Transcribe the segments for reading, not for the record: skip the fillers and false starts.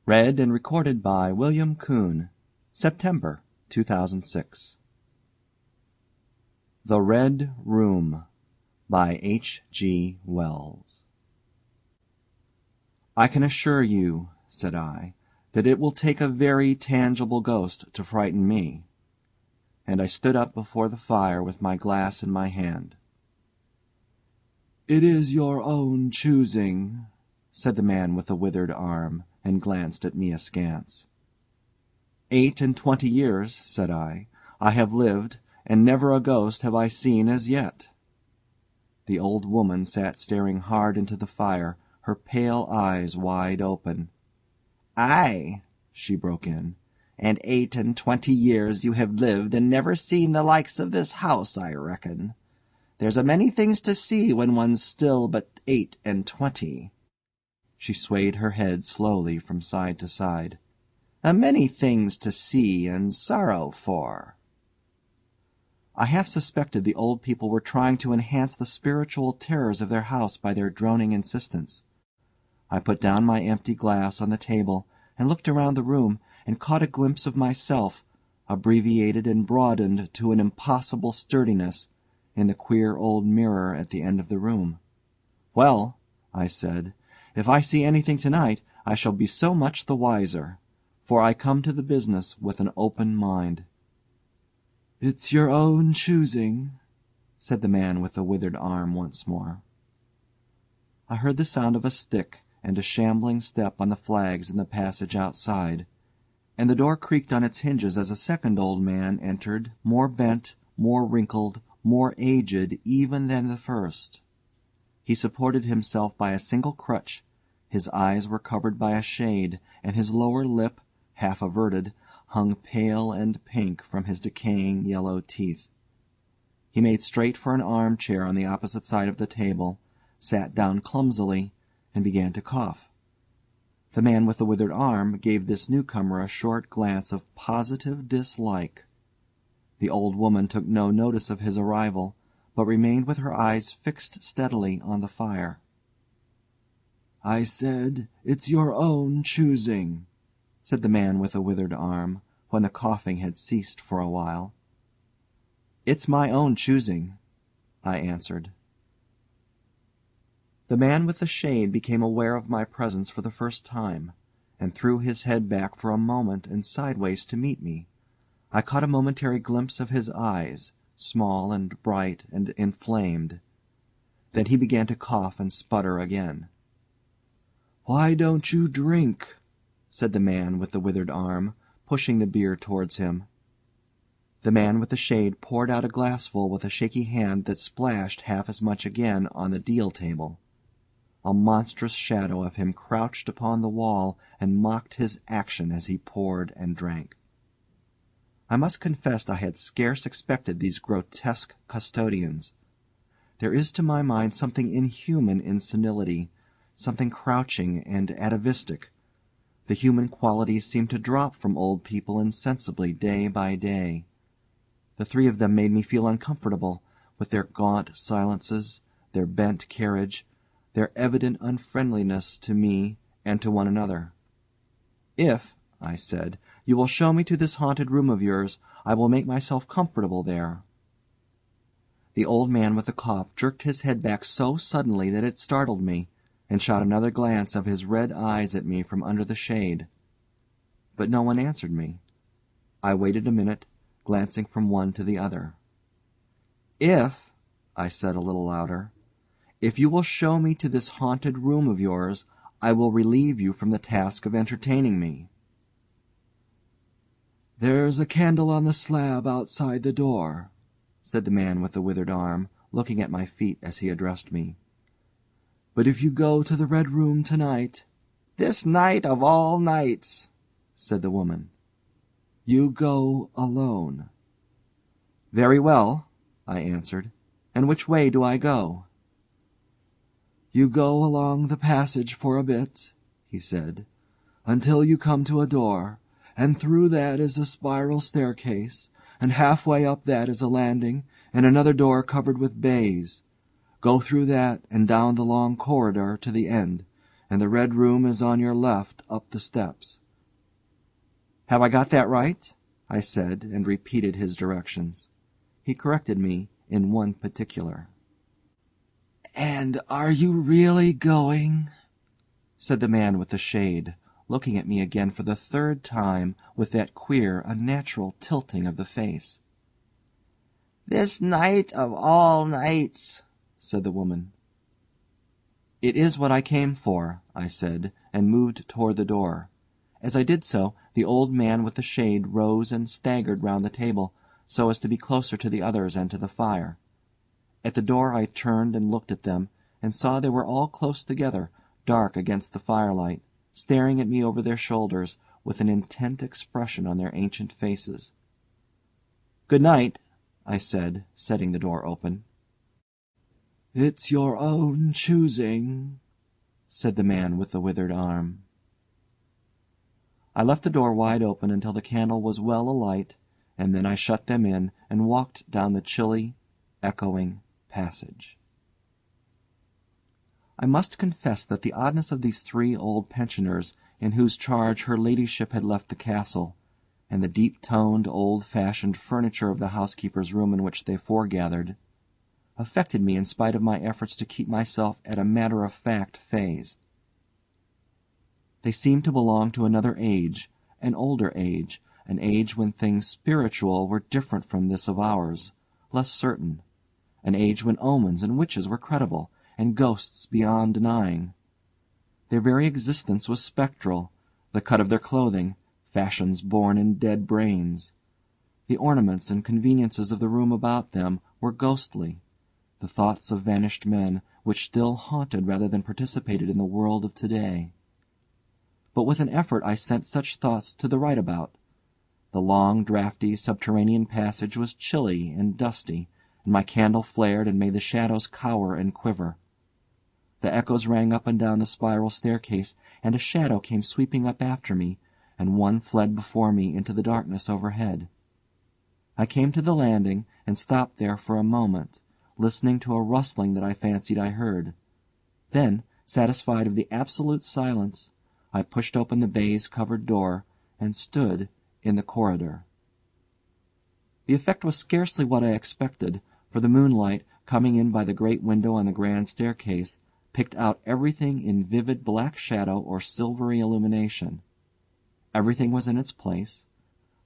Read and recorded by William Kuhn. September 2006. The Red Room by H. G. Wells. I can assure you, said I, that it will take a very tangible ghost to frighten me. And I stood up before the fire with my glass in my hand. It is your own choosing, said the man with the withered arm, and glanced at me askance. 28 years, said I have lived, and never a ghost have I seen as yet. The old woman sat staring hard into the fire, her pale eyes wide open. Ay, she broke in, and 28 years you have lived and never seen the likes of this house, I reckon. There's a many things to see when one's still but 28. She swayed her head slowly from side to side. A many things to see and sorrow for. I half suspected the old people were trying to enhance the spiritual terrors of their house by their droning insistence. I put down my empty glass on the table and looked around the room and caught a glimpse of myself, abbreviated and broadened to an impossible sturdiness, in the queer old mirror at the end of the room. Well, I said, if I see anything tonight, I shall be so much the wiser, for I come to the business with an open mind. It's your own choosing, said the man with the withered arm once more. I heard the sound of a stick and a shambling step on the flags in the passage outside, and the door creaked on its hinges as a second old man entered, more bent, more wrinkled, more aged even than the first. He supported himself by a single crutch, his eyes were covered by a shade, and his lower lip, half averted, hung pale and pink from his decaying yellow teeth. He made straight for an arm-chair on the opposite side of the table, sat down clumsily, and began to cough. The man with the withered arm gave this newcomer a short glance of positive dislike. The old woman took no notice of his arrival, but remained with her eyes fixed steadily on the fire. I said, it's your own choosing, said the man with the withered arm, when the coughing had ceased for a while. It's my own choosing, I answered. The man with the shade became aware of my presence for the first time, and threw his head back for a moment and sideways to meet me. I caught a momentary glimpse of his eyes, small and bright and inflamed. Then he began to cough and sputter again. Why don't you drink? Said the man with the withered arm, pushing the beer towards him. The man with the shade poured out a glassful with a shaky hand that splashed half as much again on the deal table. A monstrous shadow of him crouched upon the wall and mocked his action as he poured and drank. I must confess I had scarce expected these grotesque custodians. There is to my mind something inhuman in senility, something crouching and atavistic. The human qualities seem to drop from old people insensibly day by day. The three of them made me feel uncomfortable, with their gaunt silences, their bent carriage, their evident unfriendliness to me and to one another. If, I said, you will show me to this haunted room of yours, I will make myself comfortable there. The old man with the cough jerked his head back so suddenly that it startled me, and shot another glance of his red eyes at me from under the shade. But no one answered me. I waited a minute, glancing from one to the other. If, I said a little louder, if you will show me to this haunted room of yours, I will relieve you from the task of entertaining me. There's a candle on the slab outside the door, said the man with the withered arm, looking at my feet as he addressed me. But if you go to the Red Room tonight, this night of all nights, said the woman, you go alone. Very well, I answered. And which way do I go? You go along the passage for a bit, he said, until you come to a door, and through that is a spiral staircase, and halfway up that is a landing, and another door covered with baize. Go through that and down the long corridor to the end, and the red room is on your left up the steps." "Have I got that right?" I said, and repeated his directions. He corrected me in one particular. "And are you really going?" said the man with the shade, looking at me again for the third time with that queer, unnatural tilting of the face. "This night of all nights," said the woman. "It is what I came for," I said, and moved toward the door. As I did so, the old man with the shade rose and staggered round the table, so as to be closer to the others and to the fire. At the door I turned and looked at them, and saw they were all close together, dark against the firelight, staring at me over their shoulders, with an intent expression on their ancient faces. "Good night," I said, setting the door open. "It's your own choosing," said the man with the withered arm. I left the door wide open until the candle was well alight, and then I shut them in and walked down the chilly, echoing passage. I must confess that the oddness of these three old pensioners, in whose charge her ladyship had left the castle, and the deep-toned, old-fashioned furniture of the housekeeper's room in which they foregathered, affected me in spite of my efforts to keep myself at a matter-of-fact phase. They seemed to belong to another age, an older age, an age when things spiritual were different from this of ours, less certain, an age when omens and witches were credible, and ghosts beyond denying. Their very existence was spectral, the cut of their clothing, fashions born in dead brains. The ornaments and conveniences of the room about them were ghostly, the thoughts of vanished men, which still haunted rather than participated in the world of today. But with an effort I sent such thoughts to the right about. The long, draughty, subterranean passage was chilly and dusty, and my candle flared and made the shadows cower and quiver. The echoes rang up and down the spiral staircase, and a shadow came sweeping up after me, and one fled before me into the darkness overhead. I came to the landing, and stopped there for a moment, listening to a rustling that I fancied I heard. Then, satisfied of the absolute silence, I pushed open the baize-covered door, and stood in the corridor. The effect was scarcely what I expected, for the moonlight, coming in by the great window on the grand staircase, picked out everything in vivid black shadow or silvery illumination. Everything was in its place.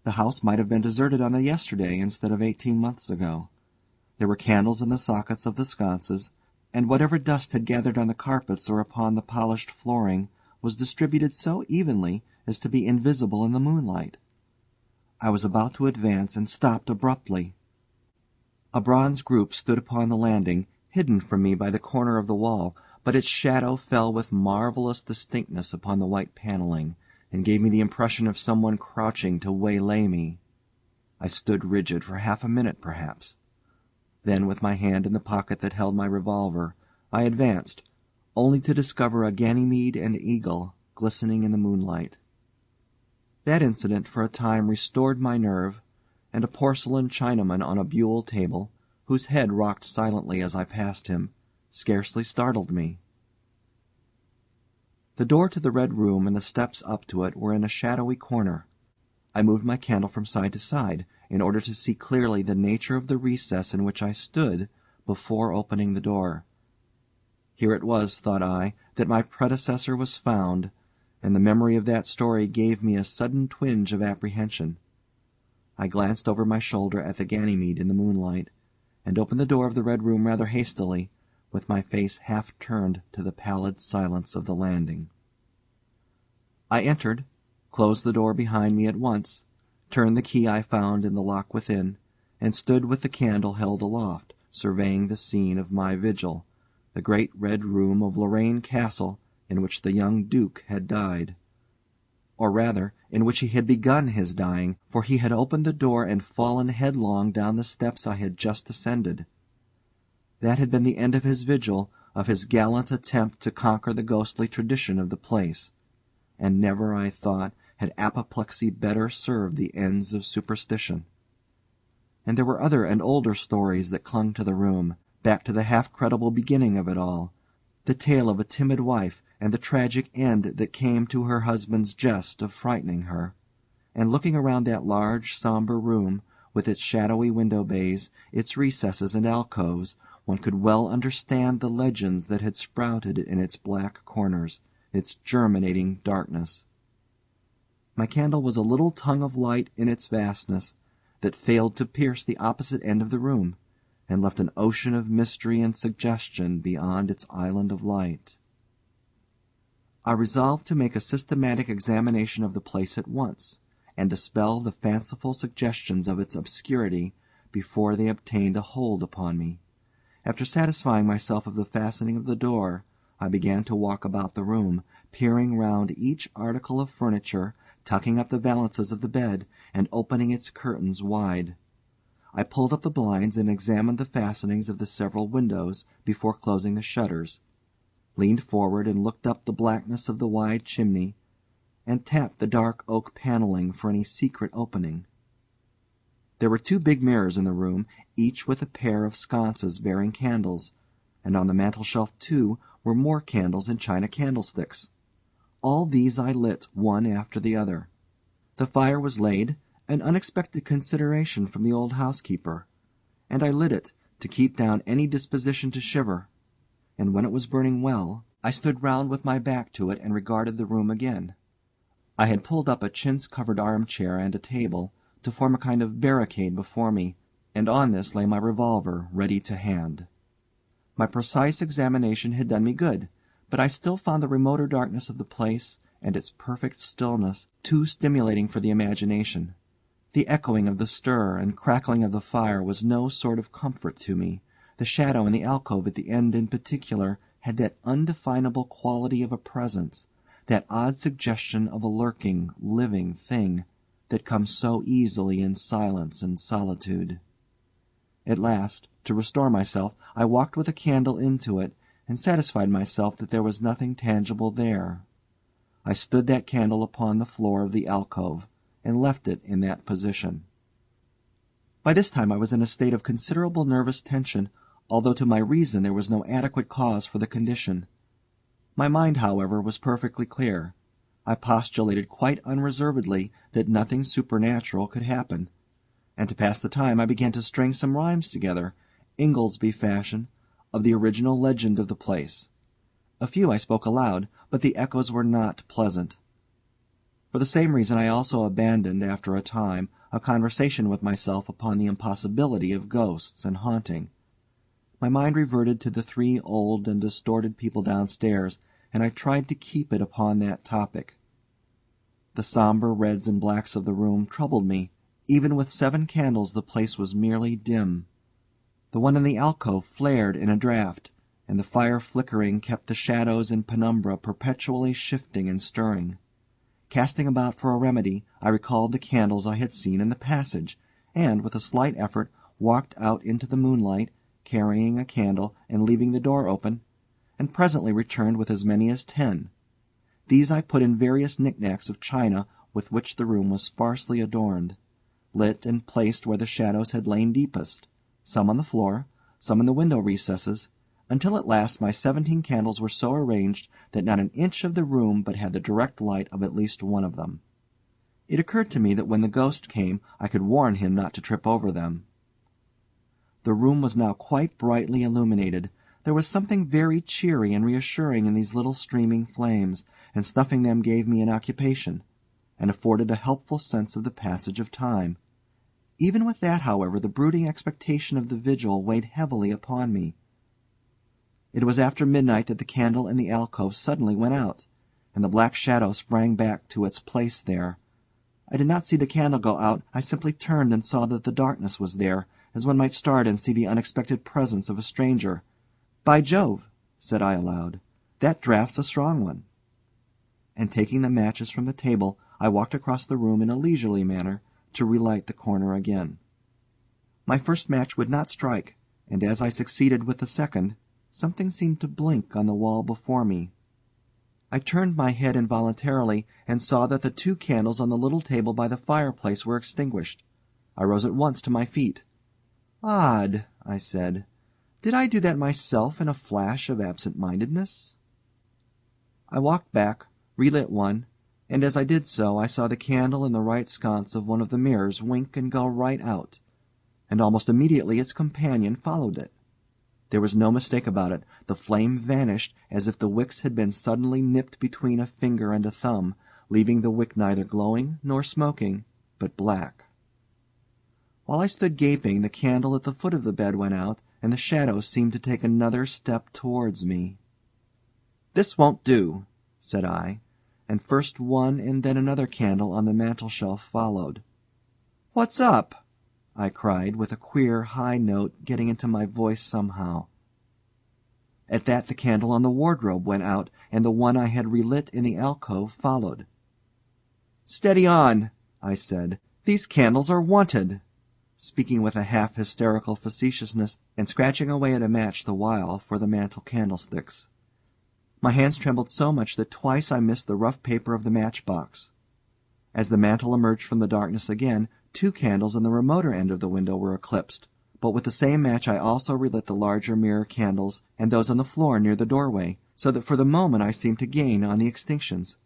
The house might have been deserted on the yesterday instead of 18 months ago. There were candles in the sockets of the sconces, and whatever dust had gathered on the carpets or upon the polished flooring was distributed so evenly as to be invisible in the moonlight. I was about to advance and stopped abruptly. A bronze group stood upon the landing, hidden from me by the corner of the wall, but its shadow fell with marvellous distinctness upon the white panelling, and gave me the impression of someone crouching to waylay me. I stood rigid for half a minute, perhaps. Then, with my hand in the pocket that held my revolver, I advanced, only to discover a Ganymede and eagle glistening in the moonlight. That incident for a time restored my nerve, and a porcelain Chinaman on a buhl table, whose head rocked silently as I passed him, scarcely startled me. The door to the red room and the steps up to it were in a shadowy corner. I moved my candle from side to side, in order to see clearly the nature of the recess in which I stood before opening the door. Here it was, thought I, that my predecessor was found, and the memory of that story gave me a sudden twinge of apprehension. I glanced over my shoulder at the Ganymede in the moonlight, and opened the door of the red room rather hastily, with my face half turned to the pallid silence of the landing. I entered, closed the door behind me at once, turned the key I found in the lock within, and stood with the candle held aloft, surveying the scene of my vigil, the great red room of Lorraine Castle in which the young Duke had died. Or rather, in which he had begun his dying, for he had opened the door and fallen headlong down the steps I had just ascended. That had been the end of his vigil, of his gallant attempt to conquer the ghostly tradition of the place, and never, I thought, had apoplexy better served the ends of superstition. And there were other and older stories that clung to the room, back to the half-credible beginning of it all, the tale of a timid wife and the tragic end that came to her husband's jest of frightening her, and looking around that large, sombre room, with its shadowy window bays, its recesses and alcoves, one could well understand the legends that had sprouted in its black corners, its germinating darkness. My candle was a little tongue of light in its vastness, that failed to pierce the opposite end of the room, and left an ocean of mystery and suggestion beyond its island of light. I resolved to make a systematic examination of the place at once, and dispel the fanciful suggestions of its obscurity before they obtained a hold upon me. After satisfying myself of the fastening of the door, I began to walk about the room, peering round each article of furniture, tucking up the valances of the bed, and opening its curtains wide. I pulled up the blinds and examined the fastenings of the several windows before closing the shutters, leaned forward and looked up the blackness of the wide chimney, and tapped the dark oak paneling for any secret opening. There were 2 big mirrors in the room, each with a pair of sconces bearing candles, and on the mantel-shelf, too, were more candles in china candlesticks. All these I lit one after the other. The fire was laid, an unexpected consideration from the old housekeeper, and I lit it to keep down any disposition to shiver, and when it was burning well, I stood round with my back to it and regarded the room again. I had pulled up a chintz-covered armchair and a table, to form a kind of barricade before me, and on this lay my revolver ready to hand. My precise examination had done me good, but I still found the remoter darkness of the place, and its perfect stillness, too stimulating for the imagination. The echoing of the stir and crackling of the fire was no sort of comfort to me. The shadow in the alcove at the end in particular had that undefinable quality of a presence, that odd suggestion of a lurking, living thing that comes so easily in silence and solitude. At last, to restore myself, I walked with a candle into it, and satisfied myself that there was nothing tangible there. I stood that candle upon the floor of the alcove, and left it in that position. By this time I was in a state of considerable nervous tension, although to my reason there was no adequate cause for the condition. My mind, however, was perfectly clear. I postulated quite unreservedly that nothing supernatural could happen, and to pass the time I began to string some rhymes together, Ingoldsby fashion, of the original legend of the place. A few I spoke aloud, but the echoes were not pleasant. For the same reason I also abandoned, after a time, a conversation with myself upon the impossibility of ghosts and haunting. My mind reverted to the 3 old and distorted people downstairs, and I tried to keep it upon that topic. The sombre reds and blacks of the room troubled me. Even with 7 candles the place was merely dim. The one in the alcove flared in a draught, and the fire flickering kept the shadows in penumbra perpetually shifting and stirring. Casting about for a remedy, I recalled the candles I had seen in the passage, and, with a slight effort, walked out into the moonlight, carrying a candle and leaving the door open, and presently returned with as many as 10. These I put in various knick-knacks of china with which the room was sparsely adorned, lit and placed where the shadows had lain deepest, some on the floor, some in the window recesses, until at last my 17 candles were so arranged that not an inch of the room but had the direct light of at least one of them. It occurred to me that when the ghost came I could warn him not to trip over them. The room was now quite brightly illuminated. There was something very cheery and reassuring in these little streaming flames, and snuffing them gave me an occupation, and afforded a helpful sense of the passage of time. Even with that, however, the brooding expectation of the vigil weighed heavily upon me. It was after midnight that the candle in the alcove suddenly went out, and the black shadow sprang back to its place there. I did not see the candle go out. I simply turned and saw that the darkness was there, as one might start and see the unexpected presence of a stranger. "By Jove," said I aloud, "that draught's a strong one." And taking the matches from the table, I walked across the room in a leisurely manner to relight the corner again. My first match would not strike, and as I succeeded with the second, something seemed to blink on the wall before me. I turned my head involuntarily, and saw that the 2 candles on the little table by the fireplace were extinguished. I rose at once to my feet. "Odd," I said. Did I do that myself in a flash of absent-mindedness? I walked back, relit one, and as I did so I saw the candle in the right sconce of one of the mirrors wink and go right out, and almost immediately its companion followed it. There was no mistake about it. The flame vanished as if the wicks had been suddenly nipped between a finger and a thumb, leaving the wick neither glowing nor smoking, but black. While I stood gaping, the candle at the foot of the bed went out, and the shadow seemed to take another step towards me. "This won't do," said I, and first one and then another candle on the mantel-shelf followed. "What's up?" I cried, with a queer high note getting into my voice somehow. At that the candle on the wardrobe went out, and the one I had relit in the alcove followed. "Steady on," I said. "These candles are wanted," speaking with a half-hysterical facetiousness, and scratching away at a match the while for the mantel candlesticks. My hands trembled so much that twice I missed the rough paper of the matchbox. As the mantel emerged from the darkness again, 2 candles in the remoter end of the window were eclipsed, but with the same match I also relit the larger mirror candles and those on the floor near the doorway, so that for the moment I seemed to gain on the extinctions.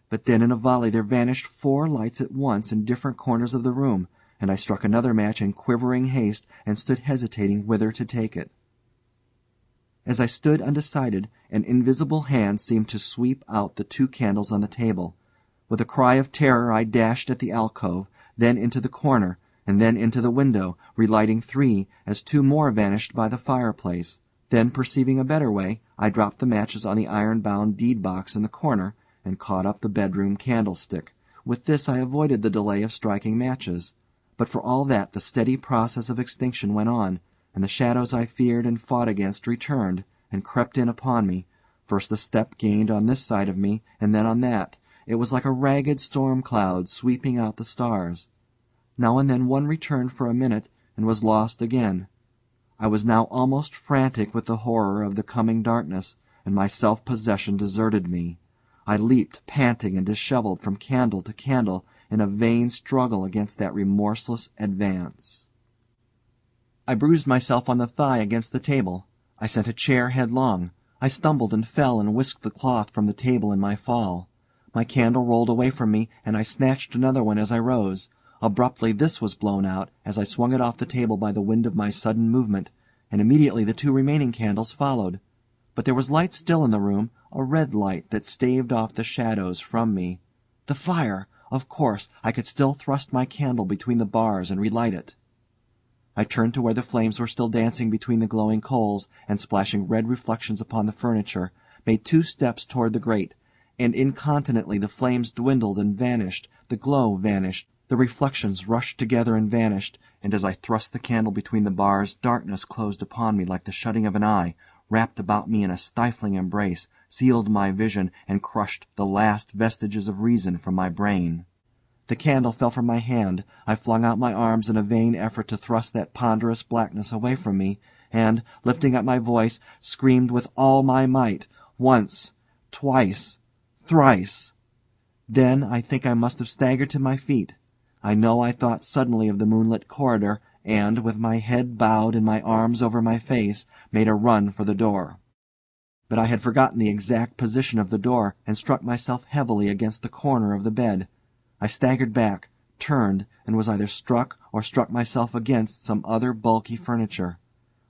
But then in a volley there vanished 4 lights at once in different corners of the room, and I struck another match in quivering haste and stood hesitating whither to take it. As I stood undecided, an invisible hand seemed to sweep out the 2 candles on the table. With a cry of terror I dashed at the alcove, then into the corner, and then into the window, relighting 3 as 2 more vanished by the fireplace. Then, perceiving a better way, I dropped the matches on the iron-bound deed-box in the corner, and caught up the bedroom candlestick. With this I avoided the delay of striking matches. But for all that the steady process of extinction went on, and the shadows I feared and fought against returned, and crept in upon me. First the step gained on this side of me, and then on that. It was like a ragged storm cloud sweeping out the stars. Now and then one returned for a minute, and was lost again. I was now almost frantic with the horror of the coming darkness, and my self-possession deserted me. I leaped, panting and dishevelled, from candle to candle, in a vain struggle against that remorseless advance. I bruised myself on the thigh against the table. I sent a chair headlong. I stumbled and fell and whisked the cloth from the table in my fall. My candle rolled away from me, and I snatched another one as I rose. Abruptly this was blown out, as I swung it off the table by the wind of my sudden movement, and immediately the 2 remaining candles followed. But there was light still in the room, a red light that staved off the shadows from me. The fire! Of course, I could still thrust my candle between the bars and relight it. I turned to where the flames were still dancing between the glowing coals, and splashing red reflections upon the furniture, made 2 steps toward the grate, and incontinently the flames dwindled and vanished, the glow vanished, the reflections rushed together and vanished, and as I thrust the candle between the bars, darkness closed upon me like the shutting of an eye, wrapped about me in a stifling embrace, sealed my vision, and crushed the last vestiges of reason from my brain. The candle fell from my hand. I flung out my arms in a vain effort to thrust that ponderous blackness away from me, and, lifting up my voice, screamed with all my might, once, twice, thrice. Then I think I must have staggered to my feet. I know I thought suddenly of the moonlit corridor, and, with my head bowed and my arms over my face, made a run for the door. But I had forgotten the exact position of the door, and struck myself heavily against the corner of the bed. I staggered back, turned, and was either struck or struck myself against some other bulky furniture.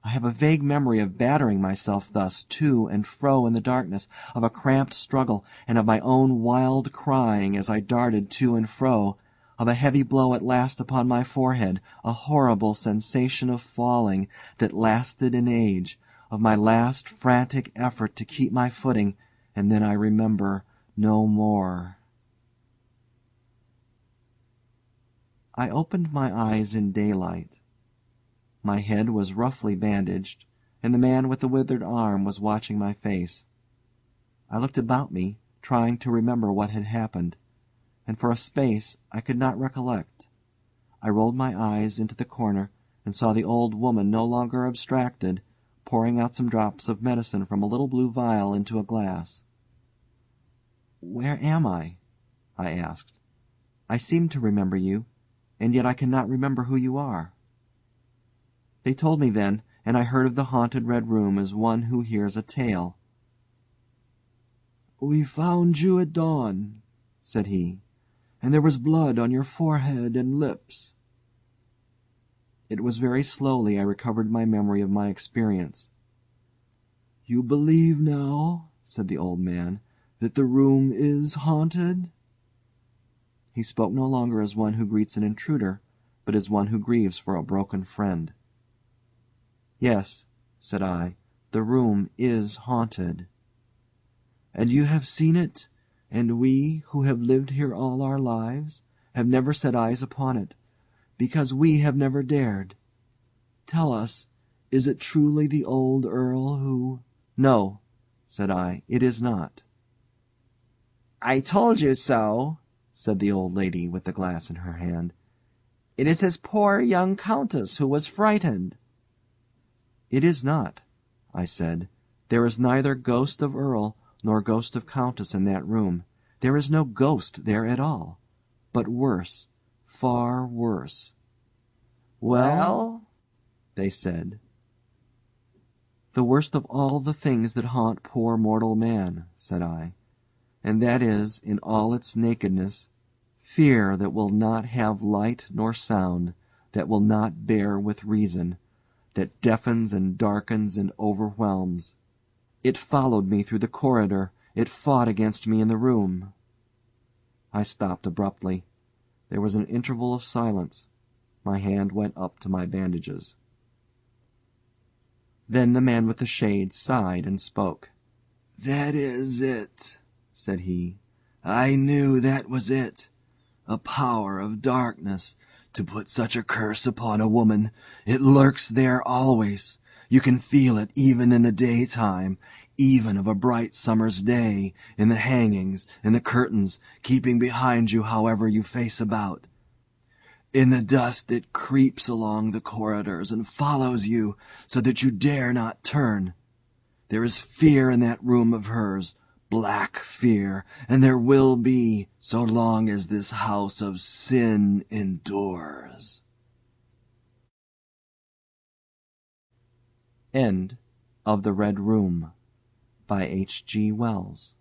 I have a vague memory of battering myself thus to and fro in the darkness, of a cramped struggle, and of my own wild crying as I darted to and fro, of a heavy blow at last upon my forehead, a horrible sensation of falling that lasted an age, of my last frantic effort to keep my footing, and then I remember no more. I opened my eyes in daylight. My head was roughly bandaged, and the man with the withered arm was watching my face. I looked about me, trying to remember what had happened, and for a space I could not recollect. I rolled my eyes into the corner, and saw the old woman, no longer abstracted, pouring out some drops of medicine from a little blue vial into a glass. "Where am I?" I asked. "I seem to remember you, and yet I cannot remember who you are." They told me then, and I heard of the haunted Red Room as one who hears a tale. "We found you at dawn," said he, "and there was blood on your forehead and lips." It was very slowly I recovered my memory of my experience. "You believe now," said the old man, "that the room is haunted?" He spoke no longer as one who greets an intruder, but as one who grieves for a broken friend. "Yes," said I, "the room is haunted." "And you have seen it, and we, who have lived here all our lives, have never set eyes upon it, because we have never dared. Tell us, is it truly the old Earl who—" "No," said I, "it is not." "I told you so," said the old lady with the glass in her hand. "It is his poor young countess who was frightened." "It is not," I said. "There is neither ghost of Earl nor ghost of Countess in that room. There is no ghost there at all. But worse, far worse." "Well?" they said. "The worst of all the things that haunt poor mortal man," said I, "and that is, in all its nakedness, fear that will not have light nor sound, that will not bear with reason, that deafens and darkens and overwhelms. It followed me through the corridor. It fought against me in the room." I stopped abruptly. There was an interval of silence. My hand went up to my bandages. Then the man with the shade sighed and spoke. "That is it," said he. "I knew that was it. A power of darkness, to put such a curse upon a woman. It lurks there always. You can feel it even in the daytime, even of a bright summer's day, in the hangings, in the curtains, keeping behind you however you face about. In the dust it creeps along the corridors and follows you, so that you dare not turn. There is fear in that room of hers, black fear, and there will be, so long as this house of sin endures." End of The Red Room by H. G. Wells.